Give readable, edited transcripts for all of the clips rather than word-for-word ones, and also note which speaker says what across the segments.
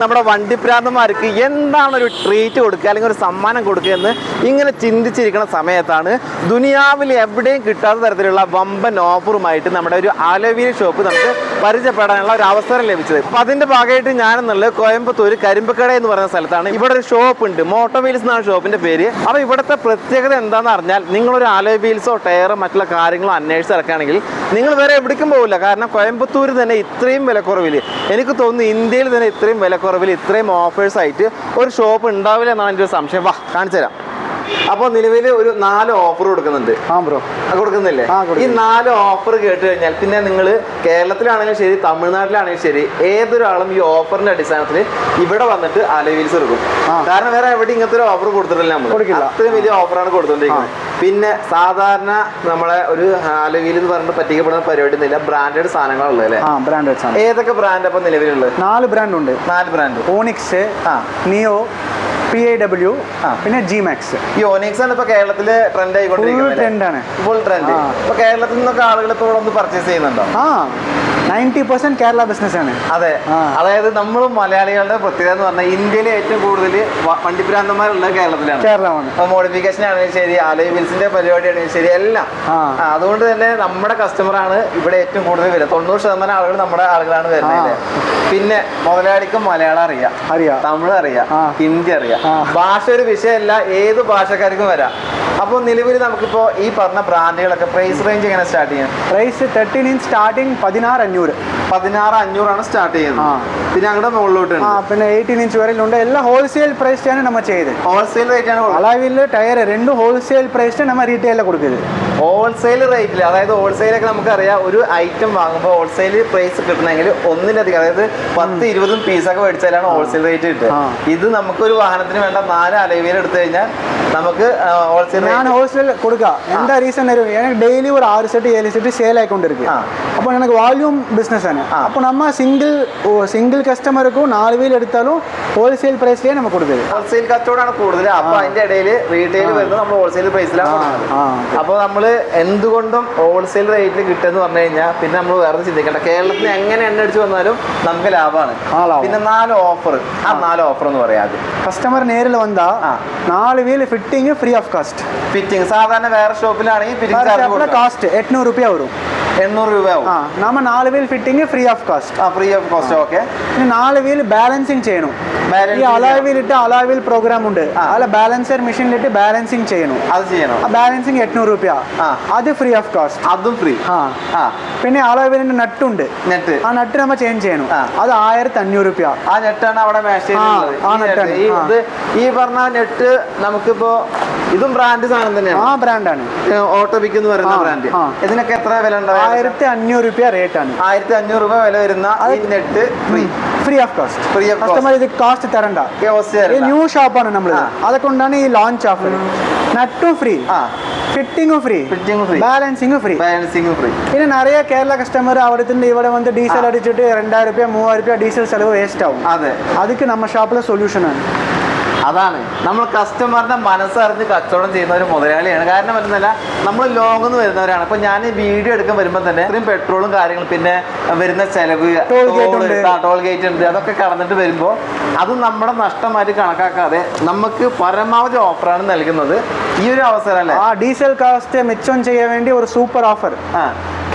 Speaker 1: നമ്മുടെ വണ്ടിപ്രാന്തന്മാർക്ക് എന്താണ് ഒരു ട്രീറ്റ് കൊടുക്കുക അല്ലെങ്കിൽ ഒരു സമ്മാനം കൊടുക്കുക എന്ന് ഇങ്ങനെ ചിന്തിച്ചിരിക്കുന്ന സമയത്താണ് ദുനിയാവിൽ എവിടെയും കിട്ടാത്ത തരത്തിലുള്ള വമ്പൻ ഓഫറുമായിട്ട് നമ്മുടെ ഒരു അലവീൽ ഷോപ്പ് നമുക്ക് പരിചയപ്പെടാനുള്ള ഒരു അവസരം ലഭിച്ചത്. അപ്പോൾ അതിൻ്റെ ഭാഗമായിട്ട് ഞാനെന്നുള്ളത് കോയമ്പത്തൂർ കരിമ്പക്കട എന്ന് പറയുന്ന സ്ഥലത്താണ്. ഇവിടെ ഒരു ഷോപ്പ് ഉണ്ട്, മോട്ടോ വീൽസ് എന്നാണ് ഷോപ്പിൻ്റെ പേര്. അപ്പോൾ ഇവിടുത്തെ പ്രത്യേകത എന്താണെന്ന് അറിഞ്ഞാൽ നിങ്ങളൊരു അലോയ് വീൽസോ ടയറോ മറ്റുള്ള കാര്യങ്ങളോ അന്വേഷിച്ച് ഇറക്കുകയാണെങ്കിൽ നിങ്ങൾ വേറെ എവിടേക്കും പോകില്ല. കാരണം കോയമ്പത്തൂർ തന്നെ ഇത്രയും വിലക്കുറവിൽ, എനിക്ക് തോന്നുന്നു ഇന്ത്യയിൽ തന്നെ ഇത്രയും വിലക്കുറവിൽ ഇത്രയും ഓഫേഴ്സ് ആയിട്ട് ഒരു ഷോപ്പ് ഉണ്ടാവില്ല എന്നാണ് എൻ്റെ ഒരു സംശയം. വാ കാണിച്ചു തരാം. അപ്പോൾ നിലവിൽ ഒരു 4 ഓഫർ കൊടുക്കുന്നുണ്ട്. കൊടുക്കുന്നില്ലേ? ഈ 4 ഓഫർ കേട്ട് കഴിഞ്ഞാൽ പിന്നെ നിങ്ങൾ കേരളത്തിലാണെങ്കിലും ശരി തമിഴ്നാട്ടിലാണെങ്കിലും ശരി ഏതൊരാളും ഈ ഓഫറിന്റെ അടിസ്ഥാനത്തിൽ ഇവിടെ വന്നിട്ട് അലോയ് വീൽസ് എടുക്കും. കാരണം വേറെ എവിടെ ഇങ്ങനത്തെ ഒരു ഓഫർ കൊടുത്തിട്ടില്ല, നമ്മൾ അത്രയും വലിയ ഓഫറാണ് കൊടുത്തോണ്ടിരിക്കുന്നത്. പിന്നെ സാധാരണ നമ്മളെ ഒരു അലോയ് വീൽ എന്ന് പറഞ്ഞിട്ട് പറ്റിക്കപ്പെടുന്ന പരിപാടി ഒന്നുമില്ല, ബ്രാൻഡഡ് സാധനങ്ങളുള്ളത് അല്ലേ? ഏതൊക്കെ ബ്രാൻഡ് അപ്പൊ നിലവിലുള്ളത്?
Speaker 2: 4 ബ്രാൻഡ് ഉണ്ട്.
Speaker 1: 4 ബ്രാൻഡ്.
Speaker 2: ഓണിക്സ്, നിയോ, PIW, പിന്നെ ജിമാക്സ്.
Speaker 1: ഈ ഓണിക്സ് ആണ് ഇപ്പൊ കേരളത്തില് ട്രെൻഡ് ആയിക്കൊണ്ടിരിക്കുന്നത്. Full trend. ഇപ്പൊ കേരളത്തിൽ നിന്നൊക്കെ ആളുകൾ ഇപ്പോൾ ഒന്ന് പർച്ചേസ് ചെയ്യുന്നുണ്ടോ?
Speaker 2: 90% കേരള ബിസിനസ് ആണ്.
Speaker 1: അതെ, അതായത് നമ്മൾ മലയാളികളുടെ പ്രത്യേകത എന്ന് പറഞ്ഞാൽ ഇന്ത്യയിലെ ഏറ്റവും കൂടുതൽ വണ്ടിപ്രാന്തന്മാരുള്ളത് കേരളമാണ്. അപ്പൊ മോഡിഫിക്കേഷൻ ആണെങ്കിലും ശരി, അലോയ് വീൽസിന്റെ പരിപാടി ആണെങ്കിലും ശരി, എല്ലാം. അതുകൊണ്ട് തന്നെ നമ്മുടെ കസ്റ്റമറാണ് ഇവിടെ ഏറ്റവും കൂടുതൽ വരിക. 90% ആളുകൾ നമ്മുടെ ആളുകളാണ് വരുന്നത്. പിന്നെ മുതലാളിക്കും മലയാളം അറിയാം, തമിഴ് അറിയാം, ഹിന്ദി അറിയാം. ഭാഷ ഒരു വിഷയമല്ല, ഏത് ഭാഷക്കാർക്കും വരാം. അപ്പോൾ നിലവിൽ നമുക്കിപ്പോൾ ഈ പറഞ്ഞ ബ്രാൻഡുകളൊക്കെ പ്രൈസ് റേഞ്ച് എങ്ങനെ സ്റ്റാർട്ട് ചെയ്യാം?
Speaker 2: Price 13 inch starting 16,500.
Speaker 1: 16,500 സ്റ്റാർട്ട് ചെയ്യുന്നത്. പിന്നെ അങ്ങോട്ട് മുകളിലോട്ട്
Speaker 2: പിന്നെ 18 ഇഞ്ച് വരെയുണ്ട്. എല്ലാം ഹോൾസെയിൽ പ്രൈസിലാണ് നമ്മൾ ചെയ്ത്.
Speaker 1: ഹോൾസെയിൽ റേറ്റ് ആണ്.
Speaker 2: അലോയ് വീൽ ടയർ രണ്ടും ഹോൾസെയിൽ പ്രൈസിന് നമ്മൾ റീറ്റെയിലാണ് കൊടുക്കുന്നത്.
Speaker 1: ഹോൾസെയിൽ റേറ്റിൽ, അതായത് ഹോൾസെയിലൊക്കെ നമുക്കറിയാം ഒരു ഐറ്റം വാങ്ങുമ്പോൾ ഹോൾസെയിൽ പ്രൈസ് കിട്ടണമെങ്കിൽ ഒന്നിലധികം, അതായത് 10-20 പീസൊക്കെ മേടിച്ചാലാണ് ഹോൾസെയിൽ റേറ്റ് കിട്ടുക. ഇത് നമുക്കൊരു വാഹനത്തിന് വേണ്ട 4 അലോയ് വീൽ എടുത്തു കഴിഞ്ഞാൽ നമുക്ക് ഹോൾസെയിൽ
Speaker 2: ഹോൾസെയിൽ കൊടുക്കാം. എന്താ റീസൺ എനിക്ക് ഡെയിലി ഒരു 6 സെറ്റ് 7 സെറ്റ് സെയിൽ ആയിക്കൊണ്ടിരിക്കും. അപ്പോൾ എനിക്ക് വാല്യൂം ബിസിനസ് ആണ്. അപ്പോൾ നമ്മൾ സിംഗിൾ കസ്റ്റമർക്കും 4 വീൽ എടുത്താലും ഹോൾസെയിൽ പ്രൈസിലേ നമുക്ക് കൊടുക്കുന്നത്.
Speaker 1: ഹോൾസെയിൽ കച്ചവടമാണ് കൂടുതൽ. അപ്പോൾ അതിന്റെ ഇടയിൽ റീറ്റെയിൽ വരുന്നത് നമ്മൾ ഹോൾസെയിൽ പ്രൈസിലാണ്. അപ്പോൾ നമ്മൾ എന്തുകൊണ്ടും ഹോൾസെയിൽ റേറ്റിൽ കിട്ടുമെന്ന് പറഞ്ഞു കഴിഞ്ഞാൽ പിന്നെ നമ്മൾ വേറെ ചിന്തിക്കേണ്ട. കേരളത്തിൽ എങ്ങനെ എണ്ണ അടിച്ച് വന്നാലും നമുക്ക് ലാഭമാണ്. പിന്നെ 4 ഓഫർ, ആ 4 ഓഫർ എന്ന് പറയാം.
Speaker 2: കസ്റ്റമർ നേരിൽ വന്നാ 4 wheel fitting free of caste.
Speaker 1: Fitting സാധാരണ വേറെ ഷോപ്പിലാണെങ്കിൽ
Speaker 2: കാസ്റ്റ് 800 രൂപ വരും.
Speaker 1: 800 രൂപ ആവും.
Speaker 2: നമ്മ 4 wheel fitting free of caste.
Speaker 1: Free of cost. Okay.
Speaker 2: 4 wheel balancing ചെയ്യണം. ഈ അലോയ് വീൽ ഇട്ട് അലോയ് വീൽ പ്രോഗ്രാം ഉണ്ട്, അല്ല ബാലൻസർ മെഷീനിലിട്ട് ബാലൻസിങ് ചെയ്യണം.
Speaker 1: അത് ചെയ്യണം.
Speaker 2: ബാലൻസിങ് 800 രൂപ, അത് ഫ്രീ ഓഫ് കാസ്റ്റ്.
Speaker 1: അതും ഫ്രീ.
Speaker 2: പിന്നെ അലോയ് വീലിന്റെ നട്ട് ഉണ്ട്, ആ നട്ട് നമ്മൾ ചേഞ്ച് ചെയ്യണം. അത് 1500 രൂപ.
Speaker 1: ആ നെറ്റാണ് അവിടെ മാഷ് ചെയ്യുന്നത്. ഈ പറഞ്ഞ നെറ്റ് നമുക്കിപ്പോ ഇതും ബ്രാൻഡ് സാധനം തന്നെയാണ്.
Speaker 2: ആ ബ്രാൻഡാണ്
Speaker 1: ഓട്ടോബിക് എന്ന് പറയുന്ന ബ്രാൻഡ്. ഇതിനൊക്കെ എത്ര വില ഉണ്ടാവും?
Speaker 2: 1500 രൂപ റേറ്റ് ആണ്.
Speaker 1: 1500 രൂപ വില വരുന്ന net
Speaker 2: free of caste. Customer ഇത് കാസ്റ്റ് തരണ്ട. ന്യൂ ഷോപ്പാണ് നമ്മൾ, അതുകൊണ്ടാണ് ഈ ലോഞ്ച് ഓഫർ. നട്ടും ഫ്രീ, ഫിറ്റിംഗും ഫ്രീ, ബാലൻസിംഗ് ഫ്രീ. പിന്നെ നിറയെ കേരള കസ്റ്റമർ അവിടുത്തെ ഇവിടെ വന്ന് ഡീസൽ അടിച്ചിട്ട് 2000 രൂപ 3000 രൂപ ഡീസൽ ചെലവ് വേസ്റ്റ് ആവും. അതൊക്കെ നമ്മ ഷോപ്പിലെ സൊല്യൂഷൻ ആണ്.
Speaker 1: അതാണ് നമ്മൾ കസ്റ്റമറിന്റെ മനസ്സറിഞ്ഞ് കച്ചവടം ചെയ്യുന്ന ഒരു മുതലാളിയാണ്. കാരണം പറ്റുന്നില്ല, നമ്മൾ ലോങ് നിന്ന് വരുന്നവരാണ്. ഇപ്പൊ ഞാൻ ഈ വീഡിയോ എടുക്കാൻ വരുമ്പോൾ തന്നെ ഇത്രയും പെട്രോളും കാര്യങ്ങളും പിന്നെ വരുന്ന ചെലവ്, ടോൾ ഗേറ്റ് ഉണ്ട്, അതൊക്കെ കടന്നിട്ട് വരുമ്പോൾ അത് നമ്മുടെ നഷ്ടമായിട്ട് കണക്കാക്കാതെ നമുക്ക് പരമാവധി ഓഫറാണ് നൽകുന്നത്. ഈ ഒരു അവസരം അല്ലേ
Speaker 2: ഡീസൽ കാസ്റ്റ് മെച്ചം ചെയ്യാൻ വേണ്ടി ഒരു സൂപ്പർ ഓഫർ.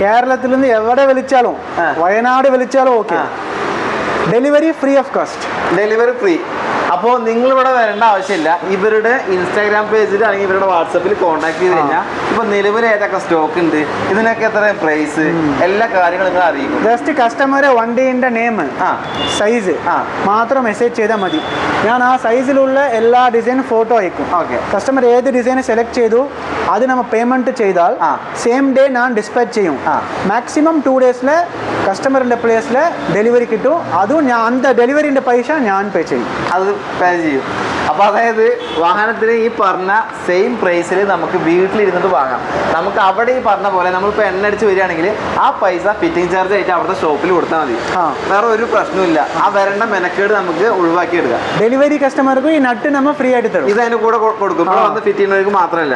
Speaker 2: കേരളത്തിൽ നിന്ന് എവിടെ വിളിച്ചാലും, വയനാട് വിളിച്ചാലും okay, delivery free of caste.
Speaker 1: Delivery free. അപ്പോൾ നിങ്ങൾ ഇവിടെ വരേണ്ട ആവശ്യമില്ല. ഇവരുടെ ഇൻസ്റ്റാഗ്രാം പേജിൽ അല്ലെങ്കിൽ ഇവരുടെ വാട്സപ്പിൽ കോൺടാക്ട് ചെയ്ത് കഴിഞ്ഞാൽ ഇപ്പൊ നിലവിൽ ഏതൊക്കെ സ്റ്റോക്ക് ഉണ്ട്, ഇതിനൊക്കെ എത്ര പ്രൈസ്, എല്ലാ കാര്യങ്ങളും നിങ്ങൾ അറിയിക്കും.
Speaker 2: ജസ്റ്റ് കസ്റ്റമറെ വണ്ടിന്റെ നെയിം, സൈസ് മാത്രം മെസ്സേജ് ചെയ്താൽ മതി. ഞാൻ ആ സൈസിലുള്ള എല്ലാ ഡിസൈൻ ഫോട്ടോ അയക്കും. കസ്റ്റമർ ഏത് ഡിസൈൻ സെലക്ട് ചെയ്തു അത് നമ്മൾ പേയ്മെന്റ് ചെയ്താൽ സെയിം ഡേ ഞാൻ ഡിസ്പാച്ച് ചെയ്യും. മാക്സിമം 2 ഡേയ്സിൽ കസ്റ്റമറിന്റെ പ്ലേസിൽ ഡെലിവറി കിട്ടും. അതും ഞാൻ ഡെലിവറിന്റെ പൈസ ഞാൻ പേ ചെയ്യും.
Speaker 1: അത് പേ ചെയ്യും. അപ്പൊ അതായത് വാഹനത്തിന് ഈ പറഞ്ഞ സെയിം പ്രൈസിൽ നമുക്ക് വീട്ടിലിരുന്നിട്ട് വാങ്ങാം. നമുക്ക് അവിടെ ഈ പറഞ്ഞ പോലെ നമ്മളിപ്പോൾ എണ്ണ അടിച്ച് വരികയാണെങ്കിൽ ആ പൈസ ഫിറ്റിംഗ് ചാർജ് ആയിട്ട് അവിടുത്തെ ഷോപ്പിൽ കൊടുത്താൽ മതി. വേറെ ഒരു പ്രശ്നമില്ല. ആ വരേണ്ട മെനക്കേട് നമുക്ക് ഒഴിവാക്കി എടുക്കാം.
Speaker 2: ഡെലിവറി കസ്റ്റമർക്കും ഈ നട്ട് നമ്മൾ ഫ്രീ ആയിട്ട് തരും.
Speaker 1: ഇത് അതിന് കൂടെ കൊടുക്കും. ഇവിടെ വന്ന് ഫിറ്റ് ചെയ്യുന്നവർക്ക് മാത്രമല്ല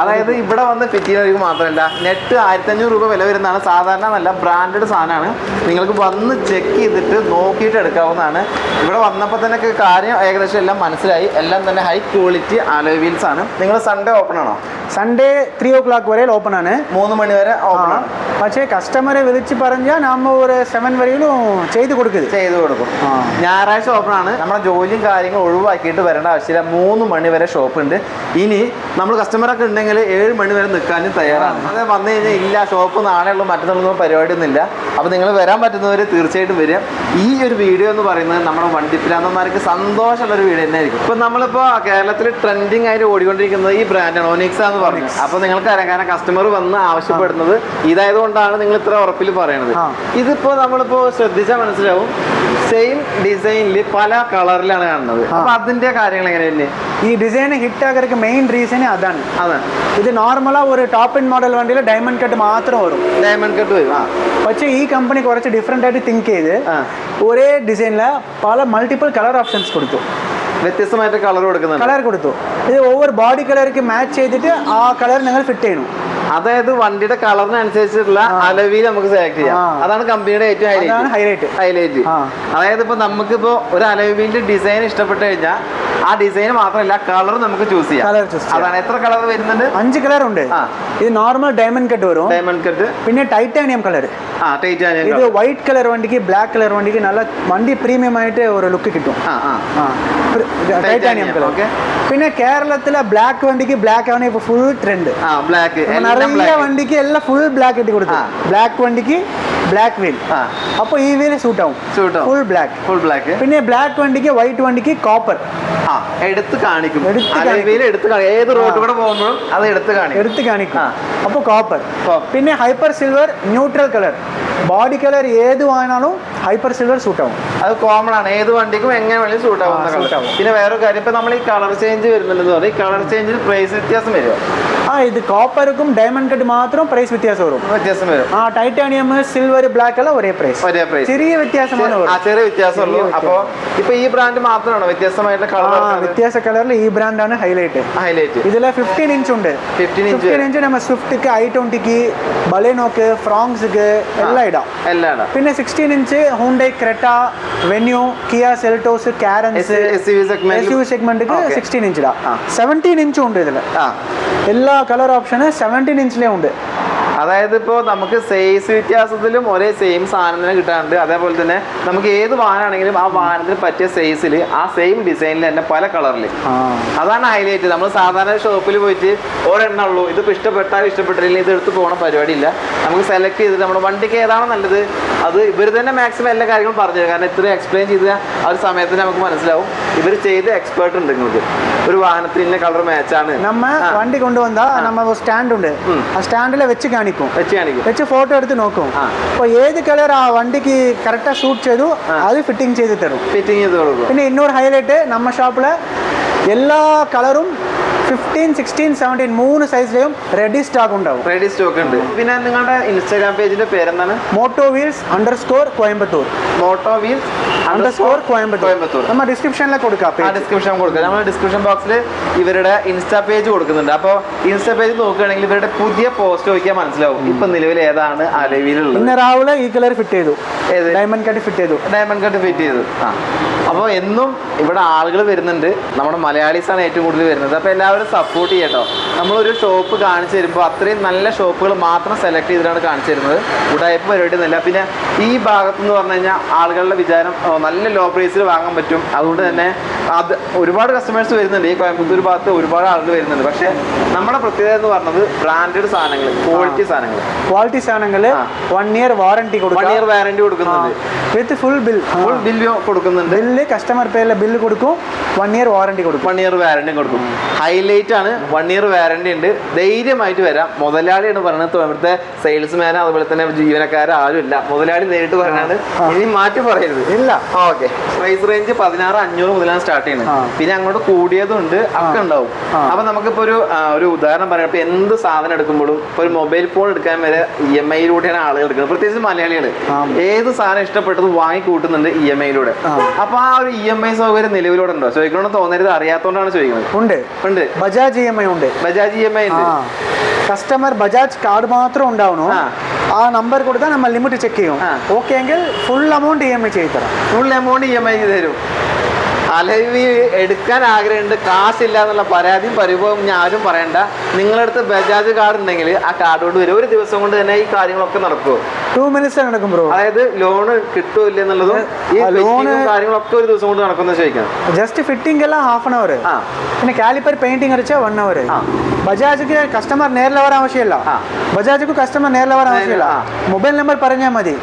Speaker 1: അതായത് ഇവിടെ വന്ന് ഫിറ്റ് ചെയ്യുന്നവർക്ക് മാത്രമല്ല. നെറ്റ് 1500 രൂപ വില വരുന്നതാണ്. സാധാരണ നല്ല ബ്രാൻഡഡ് സാധനമാണ്. നിങ്ങൾക്ക് വന്ന് ചെക്ക് ചെയ്തിട്ട് നോക്കിയിട്ട് എടുക്കാവുന്നതാണ്. ഇവിടെ വന്നപ്പോൾ തന്നെ കാര്യം ഏകദേശം എല്ലാം മനസ്സിലായി. എല്ലാം തന്നെ ഹൈ ക്വാളിറ്റി അലോയ് വീൽസ് ആണ്. നിങ്ങൾ സൺഡേ ഓപ്പൺ ആണോ?
Speaker 2: സൺഡേ 3 o'clock വരെ ഓപ്പൺ ആണ്.
Speaker 1: 3 മണി വരെ ഓപ്പൺ ആണ്.
Speaker 2: പക്ഷേ കസ്റ്റമറെ വിളിച്ച് പറഞ്ഞാൽ നമ്മൾ ഒരു 7 വരെയും ചെയ്ത് കൊടുക്കും.
Speaker 1: ഞായറാഴ്ച ഓപ്പൺ ആണ്. നമ്മുടെ ജോലിയും കാര്യങ്ങളും ഒഴിവാക്കിയിട്ട് വരേണ്ട ആവശ്യമില്ല. 3 മണി വരെ ഷോപ്പ് ഉണ്ട്. ഇനി നമ്മൾ കസ്റ്റമറൊക്കെ ഉണ്ടെങ്കിൽ 7 മണി വരെ നിൽക്കാനും തയ്യാറാണ്. അത് വന്നു കഴിഞ്ഞാൽ ഇല്ല ഷോപ്പ് നാളെയുള്ള മറ്റൊന്നും പരിപാടിയൊന്നും ഇല്ല. അപ്പോൾ നിങ്ങൾ വരാൻ പറ്റുന്നവർ തീർച്ചയായിട്ടും വരിക. ഈ ഒരു വീഡിയോ എന്ന് പറയുന്നത് നമ്മുടെ വണ്ടിപ്രാന്തന്മാർക്ക് സന്തോഷമുള്ളൊരു വീഡിയോ തന്നെ ആയിരിക്കും. ഇപ്പം നമ്മളിപ്പോൾ കേരളത്തിൽ ട്രെൻഡിങ് ആയിട്ട് ഓടിക്കൊണ്ടിരിക്കുന്നത് ഈ ബ്രാൻഡാണ്, ഒനിക്സ എന്ന് പറഞ്ഞു. അപ്പോൾ നിങ്ങൾക്ക് അറിയാം, കാരണം കസ്റ്റമർ വന്ന് ആവശ്യപ്പെടുന്നത് ഇതായതുകൊണ്ടാണ് നിങ്ങൾ ഇത്ര ഉറപ്പിൽ പറയണത്. ഇതിപ്പോൾ നമ്മളിപ്പോൾ ശ്രദ്ധിച്ചാൽ മനസ്സിലാവും, സെയിം ഡിസൈനിൽ പല കളറിലാണ് കാണുന്നത്. അപ്പൊ അതിന്റെ കാര്യങ്ങൾ എങ്ങനെയല്ലേ?
Speaker 2: ഈ ഡിസൈൻ ഹിറ്റ് ആകർക്ക് മെയിൻ റീസൺ അതാണ്. ഇത് നോർമലാ ഒരു ടോപ്പ് എൻഡ് മോഡൽ വണ്ടിയിൽ ഡയമണ്ട് കട്ട് മാത്രം വരും.
Speaker 1: ഡയമണ്ട് കട്ട് വരും.
Speaker 2: പക്ഷേ ഈ കമ്പനി കുറച്ച് ഡിഫറെന്റ് ആയിട്ട് തിങ്ക് ചെയ്ത് ഒരേ ഡിസൈനില് പല മൾട്ടിപ്പിൾ കളർ ഓപ്ഷൻസ് കൊടുത്തു.
Speaker 1: വ്യത്യസ്തമായിട്ട് കളർ കൊടുത്തു.
Speaker 2: ഇത് ഓവർ ബോഡി കളർക്ക് മാച്ച് ചെയ്തിട്ട് ആ കളർ നിങ്ങൾ ഫിറ്റ് ചെയ്യണം.
Speaker 1: അതായത് വണ്ടിയുടെ കളറിനനുസരിച്ചിട്ടുള്ള അലവിൽ നമുക്ക് സെലക്ട് ചെയ്യാം. അതാണ് കമ്പനിയുടെ ഏറ്റവും ഹൈലൈറ്റ്. അതായത് ഇപ്പൊ നമുക്കിപ്പോ ഒരു അലവിന്റെ ഡിസൈൻ ഇഷ്ടപ്പെട്ട് കഴിഞ്ഞാൽ ആ ഡിസൈൻ മാത്രമല്ല കളർ നമുക്ക് ചൂസ് ചെയ്യാം. അതാണ്. എത്ര കളർ വരുന്നുണ്ട്?
Speaker 2: 5 കളർ ഉണ്ട്. ഇത് നോർമൽ ഡയമണ്ട് കട്ട് വരും. പിന്നെ ടൈറ്റാനിയം കളർ. ഇത് വൈറ്റ് കളർ വണ്ടിക്ക് ബ്ലാക്ക് കളർ വണ്ടിക്ക് നല്ല വണ്ടി പ്രീമിയം ആയിട്ട് ഒരു ലുക്ക് കിട്ടും. Titanium colour. പിന്നെ കേരളത്തിലെ ബ്ലാക്ക് വണ്ടിക്ക് ബ്ലാക്ക് ആണ് ഇപ്പൊ ഫുൾ ട്രെൻഡ്. നിറയെ വണ്ടിക്ക് എല്ലാം ഫുൾ ബ്ലാക്ക് ഇട്ട് കൊടുത്തു. ബ്ലാക്ക് വണ്ടിക്ക് ബ്ലാക്ക് വീൽ. അപ്പൊ ഈ വീൽ സൂട്ട് ആവും. Full black. പിന്നെ ബ്ലാക്ക് വണ്ടിക്ക് വൈറ്റ് വണ്ടിക്ക് കോപ്പർ
Speaker 1: എടുത്ത് കാണിക്കും. ഏത് റോഡ് കൂടെ പോകുമ്പോഴും അത് എടുത്ത് കാണിക്കും.
Speaker 2: അപ്പൊ കോപ്പർ. പിന്നെ hyper silver neutral colour. Body colour ഏത് വാങ്ങിനാലും ഹൈപ്പർ സിൽവർ സൂട്ട് ആവും.
Speaker 1: അത് കോമൺ ആണ്. ഏത് വണ്ടിക്കും എങ്ങനെ വേണമെങ്കിലും സൂട്ട് ആവും. പിന്നെ വേറൊരു കാര്യം, ഇപ്പൊ നമ്മൾ ഈ കളർ ചേഞ്ച് വരുന്നുണ്ടെന്ന് പറയും. ഈ കളർ ചേഞ്ചിന് പ്രൈസ് വ്യത്യാസം വരും.
Speaker 2: ഇത് കോപ്പർക്കും ഡയമണ്ട് കട്ട് മാത്രം പ്രൈസ് വ്യത്യാസം വരും. ടൈറ്റാനിയം സിൽവർ ബ്ലാക്ക് എല്ലാം ഒരേ പ്രൈസ്. ചെറിയ വ്യത്യാസമാണ്.
Speaker 1: ചെറിയ വ്യത്യാസമുള്ളൂ. അപ്പൊ ഇപ്പൊ ഈ ബ്രാൻഡ് മാത്രമാണോ വ്യത്യസ്തമായിട്ടുള്ള കളർ?
Speaker 2: വ്യത്യാസ കളറിൽ ഈ ബ്രാൻഡാണ് ഹൈലൈറ്റ്. ഇതിലെ 15 ഇഞ്ച് ഉണ്ട്. 15 ഇഞ്ച് നമ്മ സ്വിഫ്റ്റ് i20 ബലേനോക്ക് ഫ്രോങ്സ് എല്ലാം ഇടാം. പിന്നെ 16 inch Hyundai Creta, venue, Kia Seltos, Carens, SUV segment 16 inch ഇടാം. 17 ഇഞ്ചും ഉണ്ട് ഇതില്. എല്ലാ കളർ ഓപ്ഷന് 17 ഇഞ്ചിലേ ഉണ്ട്.
Speaker 1: അതായത് ഇപ്പോൾ നമുക്ക് സൈസ് വ്യത്യാസത്തിലും ഒരേ സെയിം സാധനം തന്നെ കിട്ടാറുണ്ട്. അതേപോലെ തന്നെ നമുക്ക് ഏത് വാഹനമാണെങ്കിലും ആ വാഹനത്തിന് പറ്റിയ സൈസിൽ ആ സെയിം ഡിസൈനിൽ തന്നെ പല കളറിൽ. അതാണ് ഹൈലൈറ്റ്. നമ്മൾ സാധാരണ ഷോപ്പിൽ പോയിട്ട് ഒരെണ്ണ ഉള്ളൂ, ഇതിപ്പോൾ ഇഷ്ടപ്പെട്ടില്ലെങ്കിൽ ഇത് എടുത്ത് പോകണ പരിപാടിയില്ല. നമുക്ക് സെലക്ട് ചെയ്തിട്ട് നമ്മുടെ വണ്ടിക്ക് ഏതാണോ നല്ലത് അത് ഇവർ തന്നെ മാക്സിമം എല്ലാ കാര്യങ്ങളും പറഞ്ഞു തരും. കാരണം ഇത്ര എക്സ്പ്ലെയിൻ ചെയ്ത ആ ഒരു സമയത്തിന് നമുക്ക് മനസ്സിലാവും ഇവർ ചെയ്ത് എക്സ്പേർട്ട് ഉണ്ട്. നിങ്ങൾക്ക് ഒരു വാഹനത്തിന് കളർ മാച്ചാണ്.
Speaker 2: നമ്മ വണ്ടി കൊണ്ടുവന്നാ നമ്മ സ്റ്റാൻഡ് ഉണ്ട്. ആ സ്റ്റാൻഡിലെ വെച്ച് വെച്ച് ഫോട്ടോ എടുത്ത് നോക്കും. അപ്പൊ ഏത് കളർ ആ വണ്ടിക്ക് കറക്റ്റാ ഷൂട്ട് ചെയ്തു അത് ഫിറ്റിംഗ് ചെയ്ത് തരും. പിന്നെ ഇന്നൊരു ഹൈലൈറ്റ്, നമ്മ ഷോപ്പില് എല്ലാ കളറും 15, 16, 17 3 സൈസിലെയും റെഡി സ്റ്റോക്ക് ഉണ്ടാവും.
Speaker 1: പിന്നെ നിങ്ങളുടെ ഇൻസ്റ്റാഗ്രാം പേജിന്റെ പേരെന്താണ്?
Speaker 2: motovwheels_Coimbatore.
Speaker 1: motovwheels_Coimbatore.
Speaker 2: നമ്മൾ ഡിസ്ക്രിപ്ഷനിൽ കൊടുക്കാം.
Speaker 1: നമ്മൾ ഡിസ്ക്രിപ്ഷൻ ബോക്സിൽ ഇവരുടെ ഇൻസ്റ്റാ പേജ് കൊടുക്കുന്നുണ്ട്. അപ്പോൾ ഇൻസ്റ്റാ പേജ് നോക്കുകയാണെങ്കിൽ ഇവരുടെ പുതിയ പോസ്റ്റ് നോക്കിയാൽ മനസ്സിലാവും ഇപ്പൊ നിലവിൽ ഏതാണ് അലവിയിലുള്ളത്.
Speaker 2: ഇന്ന് രാവിലെ ഈ കളർ ഫിറ്റ് ചെയ്തു. ഡയമണ്ട് കട്ട് ഫിറ്റ് ചെയ്തു.
Speaker 1: അപ്പോൾ എന്നും ഇവിടെ ആളുകൾ വരുന്നുണ്ട്. നമ്മുടെ മലയാളീസാണ് ഏറ്റവും കൂടുതൽ വരുന്നത്. അപ്പോൾ എല്ലാവരും സപ്പോർട്ട് ചെയ്യട്ടോ. നമ്മളൊരു ഷോപ്പ് കാണിച്ചു തരുമ്പോൾ അത്രയും നല്ല ഷോപ്പുകൾ മാത്രം സെലക്ട് ചെയ്തിട്ടാണ് കാണിച്ചു തരുന്നത്. ഉടായ്പ പരിപാടി ഒന്നുമില്ല. പിന്നെ ഈ ഭാഗത്തെന്ന് പറഞ്ഞു കഴിഞ്ഞാൽ ആളുകളുടെ വിചാരം നല്ല ലോ പ്രൈസിൽ വാങ്ങാൻ പറ്റും. അതുകൊണ്ട് തന്നെ അത് ഒരുപാട് കസ്റ്റമേഴ്സ് വരുന്നുണ്ട്. ഈ കോയമ്പത്തൂർ ഭാഗത്ത് ഒരുപാട് ആളുകൾ വരുന്നുണ്ട്. പക്ഷേ നമ്മുടെ പ്രത്യേകത എന്ന് പറഞ്ഞത് ബ്രാൻഡഡ് സാധനങ്ങൾ, ക്വാളിറ്റി സാധനങ്ങൾ 1 year വാറണ്ടി കൊടുക്കുന്നുണ്ട്.
Speaker 2: വിത്ത് ഫുൾ ബിൽ
Speaker 1: കൊടുക്കുന്നുണ്ട്.
Speaker 2: കസ്റ്റമർ പേരിലെ ബില്ല് കൊടുക്കും. 1 year വാറണ്ടി കൊടുക്കും.
Speaker 1: ഹൈലൈറ്റ് ആണ്. 1 year വാറണ്ടി ഉണ്ട്. ധൈര്യമായിട്ട് വരാം. മുതലാളിയാണ് പറയുന്നത്. ഇവിടുത്തെ സെയിൽസ്മാൻ അതുപോലെ തന്നെ ജീവനക്കാരെ ആരും ഇല്ല. മുതലാളി നേരിട്ട് പറയാനാണ്. ഇനി മാറ്റി പറയരുത്.
Speaker 2: ഇല്ല,
Speaker 1: ഓക്കെ. പ്രൈസ് റേഞ്ച് 16,500 മുതലാണ് സ്റ്റാർട്ട് ചെയ്യുന്നത്. പിന്നെ അങ്ങോട്ട് കൂടിയതും ഉണ്ട്, ഒക്കെ ഉണ്ടാവും. അപ്പൊ നമുക്കിപ്പോ ഒരു ഉദാഹരണം പറയാം. ഇപ്പൊ എന്ത് സാധനം എടുക്കുമ്പോഴും ഇപ്പൊ ഒരു മൊബൈൽ ഫോൺ എടുക്കാൻ വരെ EMI-യിലൂടെയാണ് ആളുകൾ എടുക്കുന്നത്. പ്രത്യേകിച്ച് മലയാളികൾ ഏത് സാധനം ഇഷ്ടപ്പെട്ടത് വാങ്ങി കൂട്ടുന്നുണ്ട് EMI-യിലൂടെ. അപ്പൊ ആ ഒരു EMI സൗകര്യം നിലവിലൂടെ ഉണ്ടോ ചോദിക്കണമെന്ന് തോന്നരുത്, അറിയാത്തോണ്ടാണ് ചോദിക്കുന്നത്. ഉണ്ട്.
Speaker 2: ബജാജ് EMI ഉണ്ട്.
Speaker 1: ബജാജ് EMI ഉണ്ട്.
Speaker 2: കസ്റ്റമർ ബജാജ് കാർഡ് മാത്രം ഉണ്ടാവണോ, ആ നമ്പർ കൊടുത്താൽ നമ്മൾ ലിമിറ്റ് ചെക്ക് ചെയ്യും. ഓക്കെ എങ്കിൽ ഫുൾ എമൗണ്ട് EMI ചെയ്തു തരാം.
Speaker 1: ഫുൾ എമൗണ്ട് EMI ചെയ്ത് തരും. അലവി എടുക്കാൻ ആഗ്രഹമുണ്ട്, കാശില്ല എന്നുള്ള പരാതിയും പരിഭവം ആരും പറയണ്ട. നിങ്ങളുടെ അടുത്ത് ബജാജ് കാർഡ് ഉണ്ടെങ്കിൽ ആ കാർഡ് കൊണ്ട് വരും. ഒരു ദിവസം കൊണ്ട് തന്നെ ഈ കാര്യങ്ങളൊക്കെ നടക്കുമോ?
Speaker 2: 2 minutes നടക്കും ബ്രോ.
Speaker 1: അതായത് ലോൺ കിട്ടൂല്ല എന്നുള്ളതും ഈ ലോണും കാര്യങ്ങളൊക്കെ ഒരു ദിവസം കൊണ്ട് നടക്കുന്ന ചോദിക്കാം.
Speaker 2: ജസ്റ്റ് ഫിറ്റിംഗ് എല്ലാം ഹാഫ് ആൻ അവർ, പിന്നെ കാലിപ്പർ പെയിന്റിംഗ് അടിച്ചാൽ 1 hour. ബജാജിക്ക് കസ്റ്റമർ നേരിൽ വരാൻ ആവശ്യമില്ല. ബജാജിക്ക് കസ്റ്റമർ നേരിൽ വരാൻ ആവശ്യമില്ല. മൊബൈൽ നമ്പർ പറഞ്ഞാൽ മതി.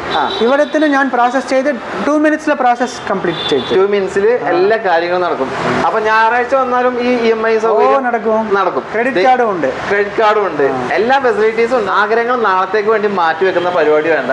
Speaker 2: ഇവിടെ തന്നെ ഞാൻ പ്രോസസ് ചെയ്ത് 2 minutes പ്രോസസ് കംപ്ലീറ്റ് ചെയ്തു.
Speaker 1: 2 minutes എല്ലാ കാര്യങ്ങളും നടക്കും. അപ്പൊ ഞായറാഴ്ച വന്നാലും ഈ EMI സൗകര്യം നടക്കും.
Speaker 2: ക്രെഡിറ്റ് കാർഡും ഉണ്ട്.
Speaker 1: എല്ലാ ഫെസിലിറ്റീസും ഉണ്ട്. ആഗ്രഹങ്ങൾ നാളത്തേക്ക് വേണ്ടി മാറ്റി വെക്കുന്ന പരിപാടി വേണ്ട.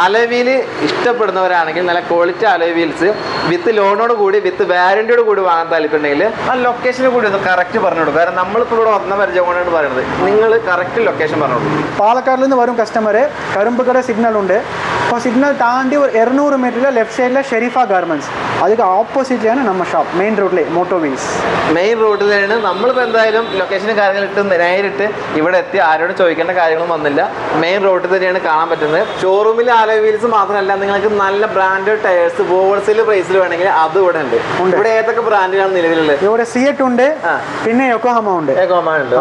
Speaker 1: അലവിയിൽ ഇഷ്ടപ്പെടുന്നവരാണെങ്കിൽ നല്ല ക്വാളിറ്റി അലോയ് വീൽസ് വിത്ത് ലോണോട് കൂടി വിത്ത് വാറന്റിയോട് കൂടി വാങ്ങാൻ താല്പര്യമുണ്ടെങ്കിൽ ആ ലൊക്കേഷന് കൂടി ഒന്ന് കറക്റ്റ് പറഞ്ഞു കൊടുക്കും. കാരണം നമ്മളിപ്പോൾ ഇവിടെ വന്ന പരിചയം കൊണ്ടാണ് പറയുന്നത്. നിങ്ങൾ കറക്റ്റ് ലൊക്കേഷൻ പറഞ്ഞു കൊടുക്കും.
Speaker 2: പാലക്കാടിൽ നിന്ന് വരും കസ്റ്റമർ, കരുമ്പുകട സിഗ്നൽ ഉണ്ട്. അപ്പോൾ സിഗ്നൽ താണ്ടി ഒരു 200 meter ലെഫ്റ്റ് സൈഡിലെ ഷെരീഫ ഗാർമെന്റ്സ്, അതിന് ഓപ്പോസിറ്റിലാണ് നമ്മുടെ ഷോപ്പ്. മെയിൻ റോഡിലെ മോട്ടോ വീൽസ്
Speaker 1: മെയിൻ റോഡിലാണ്. നമ്മളിപ്പോൾ എന്തായാലും ലൊക്കേഷനും കാര്യങ്ങളിട്ട് നേരിട്ട് ഇവിടെ എത്തി ആരോടും ചോദിക്കേണ്ട കാര്യങ്ങളും വന്നില്ല. മെയിൻ റോഡിൽ തന്നെയാണ് കാണാൻ പറ്റുന്നത്. ഷോറൂമിൽ അലോയ് വീൽസ് മാത്രമല്ല, നിങ്ങൾക്ക് നല്ല ബ്രാൻഡഡ് ടയേഴ്സ് ഹോൾസെയിൽ പ്രൈസിൽ വേണമെങ്കിൽ അത് ഇവിടെ ഉണ്ട്. ഇവിടെ ഏതൊക്കെ ബ്രാൻഡുകളാണ് നിലവിലുള്ളത്?
Speaker 2: ഇവിടെ സിയറ്റ് ഉണ്ട്, പിന്നെ യോക്കോഹാമ ഉണ്ട്.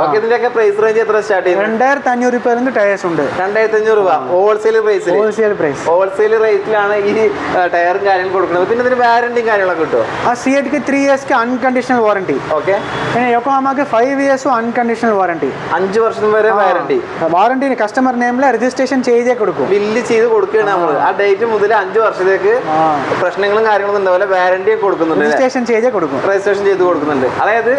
Speaker 1: ഓക്കെ. ഇതിന്റെയൊക്കെ പ്രൈസ് റേഞ്ച് എത്ര സ്റ്റാർട്ട് ചെയ്യും?
Speaker 2: 2,500 രൂപ ടയേഴ്സ് ഉണ്ട്.
Speaker 1: 2,500 രൂപ ഹോൾസെയിൽ പ്രൈസിൽ. ഹോൾസെയിൽ റേറ്റിലാണ് ഈ ടയറും കാര്യങ്ങളും കൊടുക്കുന്നത്. പിന്നെ ഇതിന് വാറന്റിയും കാര്യങ്ങളൊക്കെ കിട്ടുമോ?
Speaker 2: ആ സിയറ്റ്ക്ക് 3 years അൺകണ്ടീഷണൽ വാറന്റി.
Speaker 1: ഓക്കെ.
Speaker 2: പിന്നെ യോക്കോഹാമക്ക് 5 years അൺകണ്ടീഷണൽ വാറന്റി.
Speaker 1: 5 വർഷം വരെ
Speaker 2: വാറന്റി കസ്റ്റമർ നെയിമിൽ രജിസ്ട്രേഷൻ ചെയ്തേ കൊടുക്കും.
Speaker 1: ബില്ല് ചെയ്ത് കൊടുക്കുകയാണ് നമ്മൾ. ആ ഡേറ്റ് മുതൽ 5 വർഷത്തേക്ക് പ്രശ്നങ്ങളും കാര്യങ്ങളും ഉണ്ടാവില്ല. വാറന്റി കൊടുക്കുന്നുണ്ട്.
Speaker 2: രജിസ്ട്രേഷൻ ചെയ്ത്
Speaker 1: കൊടുക്കുന്നുണ്ട്. അതായത്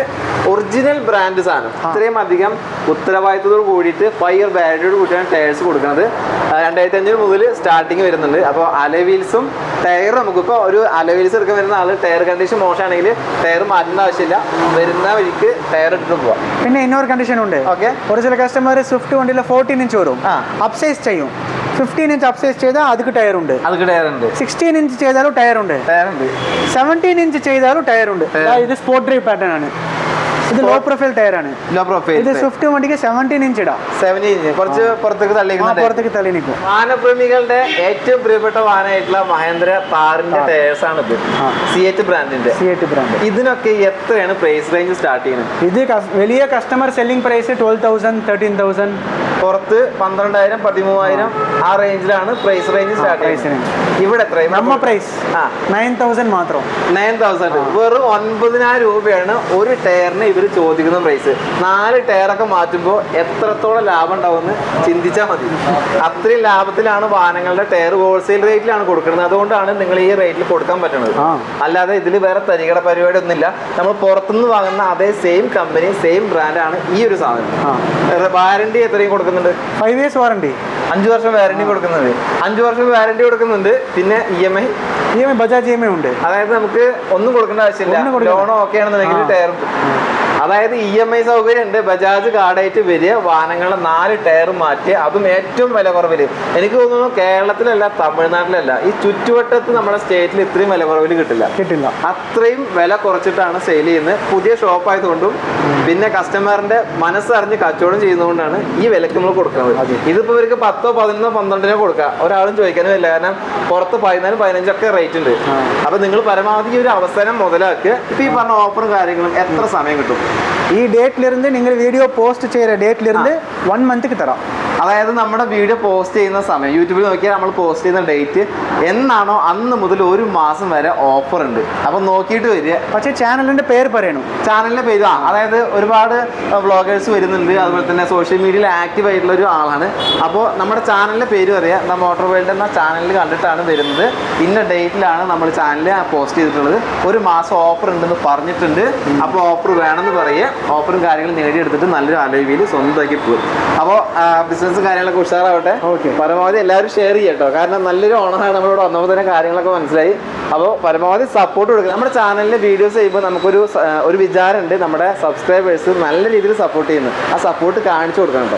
Speaker 1: ഒറിജിനൽ ബ്രാൻഡ് സാധനം ഇത്രയും അധികം ഉത്തരവാദിത്തത്തോട് കൂടിയിട്ട് 5 year വാറന്റിയോട് കൂടിയാണ് ടയർസ് കൊടുക്കുന്നത്. 2,500 മുതൽ സ്റ്റാർട്ടിങ് വരുന്നുണ്ട്. അപ്പോൾ അലോയ് വീൽസും ടയറും നമുക്കിപ്പോൾ ഒരു അലോയ് വീൽസ് എടുക്കാൻ വരുന്ന ആൾ ടയർ കണ്ടീഷൻ മോശമാണെങ്കിൽ ടയർ മാറ്റേണ്ട ആവശ്യമില്ല. വരുന്ന വഴിക്ക് ടയർ ഇട്ടിട്ട് പോവാം.
Speaker 2: പിന്നെ ഇന്നൊരു കണ്ടീഷൻ ഉണ്ട്.
Speaker 1: ഓക്കെ.
Speaker 2: ഒരു ചില കസ്റ്റമർ സ്വിഫ്റ്റ് വണ്ടിയിൽ 14 inch വരും, അപ്സൈസ് ചെയ്യും. 15 inch അപ്സൈസ് ചെയ്താൽ അതിക്ക് ടയർ ഉണ്ട്. 16 inch ചെയ്താലും ടയർ ഉണ്ട്. 17 inch ചെയ്താലും ടയർ ഉണ്ട്. ഇത് സ്പോർട്ട് ഡ്രൈവ് പാറ്റേൺ ആണ്. ഇത് ലോ പ്രൊഫൈൽ ടയർ ആണ്. ഇത് സ്വിഫ്റ്റ് വണ്ടിക്ക് 17 inch ഇടാം.
Speaker 1: 17 inch കുറച്ച് പുറത്തേക്ക് തള്ളി നിൽക്കും. വാഹനപ്രേമികളുടെ ഏറ്റവും പ്രിയപ്പെട്ട വാഹനമായിട്ടുള്ള മഹേന്ദ്ര താറിന്റെ ടയേഴ്സ് ആണ് ഇത്. SEAT brand. ഇതിനൊക്കെ എത്രയാണ് പ്രൈസ് റേഞ്ച് സ്റ്റാർട്ട് ചെയ്യുന്നത്?
Speaker 2: ഇത് വലിയ കസ്റ്റമർ സെല്ലിംഗ് പ്രൈസ് 12,000 13,000.
Speaker 1: പുറത്ത് 12,000 13,000 ആ റേഞ്ചിലാണ് പ്രൈസ് റേഞ്ച് സ്റ്റാർട്ട് ചെയ്യുന്നത്. ഇവിടെ എത്ര?
Speaker 2: നമ്മ പ്രൈസ് 9,000 മാത്രം.
Speaker 1: 9,000. വെറും 9,000 രൂപയാണ് ഒരു ടയറിന് ഇവർ ചോദിക്കുന്ന പ്രൈസ്. 4 ടയറൊക്കെ മാറ്റുമ്പോൾ എത്രത്തോളം ലാഭം ഉണ്ടാവുമെന്ന് ചിന്തിച്ചാൽ മതി. അത്രയും ലാഭത്തിലാണ് വാഹനങ്ങളുടെ ടയർ ഹോൾസെയിൽ റേറ്റിലാണ് കൊടുക്കുന്നത്. അതുകൊണ്ടാണ് നിങ്ങൾ ഈ റേറ്റിൽ കൊടുക്കാൻ പറ്റുന്നത്. അല്ലാതെ ഇതിൽ വേറെ തരികട പരിപാടി ഒന്നുമില്ല. നമ്മൾ പുറത്തുനിന്ന് വാങ്ങുന്ന അതേ സെയിം കമ്പനി സെയിം ബ്രാൻഡാണ് ഈ ഒരു സാധനം. വാറന്റി എത്രയും കൊടുക്കുന്നുണ്ട്?
Speaker 2: 5 years വാറന്റി.
Speaker 1: 5 വർഷം വാറന്റി കൊടുക്കുന്നുണ്ട്. 5 വർഷം വാറന്റി കൊടുക്കുന്നുണ്ട്. പിന്നെ EMI
Speaker 2: ബജാജ് EMI ഉണ്ട്.
Speaker 1: അതായത് നമുക്ക് ഒന്നും കൊടുക്കേണ്ട ആവശ്യമില്ല. ലോണോ ഒക്കെ ആണെന്നുണ്ടെങ്കിൽ ടയർ. അതായത് EMI സൗകര്യം ഉണ്ട്. ബജാജ് കാർഡായിട്ട് വരിക, വാഹനങ്ങളുടെ 4 ടയർ മാറ്റി, അതും ഏറ്റവും വില കുറവിൽ. എനിക്ക് തോന്നുന്നു കേരളത്തിലല്ല തമിഴ്നാട്ടിലല്ല ഈ ചുറ്റുവട്ടത്ത് നമ്മുടെ സ്റ്റേറ്റിൽ ഇത്രയും വില കുറവിൽ കിട്ടില്ല. അത്രയും വില കുറച്ചിട്ടാണ് സെയിൽ ചെയ്യുന്നത്. പുതിയ ഷോപ്പ് ആയതുകൊണ്ടും പിന്നെ കസ്റ്റമറിന്റെ മനസ്സറിഞ്ഞ് കച്ചവടം ചെയ്യുന്നതുകൊണ്ടാണ് ഈ വിലക്ക് നമ്മൾ കൊടുക്കുന്നത്. ഇതിപ്പോ ഇവർക്ക് 10, 11, 12 കൊടുക്കാം. ഒരാളും ചോദിക്കാനും ഇല്ല. കാരണം പുറത്ത് 14, 15 ഒക്കെ റേറ്റ് ഉണ്ട്. അപ്പൊ നിങ്ങൾ പരമാവധി ഈ ഒരു അവസരം മുതലാക്കുക. ഇപ്പൊ ഈ പറഞ്ഞ ഓഫറും കാര്യങ്ങളും എത്ര സമയം കിട്ടും?
Speaker 2: ഈ ഡേറ്റിലിരുന്ന് നിങ്ങൾ വീഡിയോ പോസ്റ്റ് ചെയ്യുന്ന ഡേറ്റിലിരുന്ന് 1 month തരാം.
Speaker 1: അതായത് നമ്മുടെ വീഡിയോ പോസ്റ്റ് ചെയ്യുന്ന സമയം യൂട്യൂബിൽ നോക്കിയാൽ നമ്മൾ പോസ്റ്റ് ചെയ്യുന്ന ഡേറ്റ് എന്നാണോ അന്ന് മുതൽ 1 മാസം വരെ ഓഫർ ഉണ്ട്. അപ്പൊ നോക്കിയിട്ട് വരിക.
Speaker 2: പക്ഷേ ചാനലിന്റെ പേര് പറയണം.
Speaker 1: ചാനലിന്റെ പേര് അതായത് ഒരുപാട് വ്ളോഗേഴ്സ് വരുന്നുണ്ട്. അതുപോലെ തന്നെ സോഷ്യൽ മീഡിയയിൽ ആക്റ്റീവ് ആയിട്ടുള്ള ഒരു ആളാണ്. അപ്പോൾ നമ്മുടെ ചാനലിന്റെ പേര് പറയുക. ദ മോട്ടോർ വേൾഡ് എന്ന ചാനലിൽ കണ്ടിട്ടാണ് വരുന്നത്. ഇന്ന ഡേറ്റിലാണ് നമ്മൾ ചാനലിൽ പോസ്റ്റ് ചെയ്തിട്ടുള്ളത്. 1 മാസം ഓഫർ ഉണ്ടെന്ന് പറഞ്ഞിട്ടുണ്ട്. അപ്പോൾ ഓഫർ വേണമെന്ന് പറയുക. ഓഫറും കാര്യങ്ങളും നേടിയെടുത്തിട്ട് നല്ലൊരു അലോയ് വീൽ സ്വന്തമാക്കി പോകും. അപ്പോൾ ബിസിനസ് കാര്യങ്ങളൊക്കെ ഉഷാറാവട്ടെ. പരമാവധി എല്ലാവരും ഷെയർ ചെയ്യട്ടോ. കാരണം നല്ലൊരു ഓണറാണ്. നമ്മളിവിടെ വന്നപ്പോൾ തന്നെ കാര്യങ്ങളൊക്കെ മനസ്സിലായി. അപ്പോൾ പരമാവധി സപ്പോർട്ട് കൊടുക്കുക. നമ്മുടെ ചാനലിൽ വീഡിയോസ് ചെയ്യുമ്പോൾ നമുക്കൊരു വിചാരമുണ്ട്, നമ്മുടെ സബ്സ്ക്രൈബേഴ്സ് നല്ല രീതിയിൽ സപ്പോർട്ട് ചെയ്യുന്നു. ആ സപ്പോർട്ട് കാണിച്ചു കൊടുക്കണം കേട്ടോ.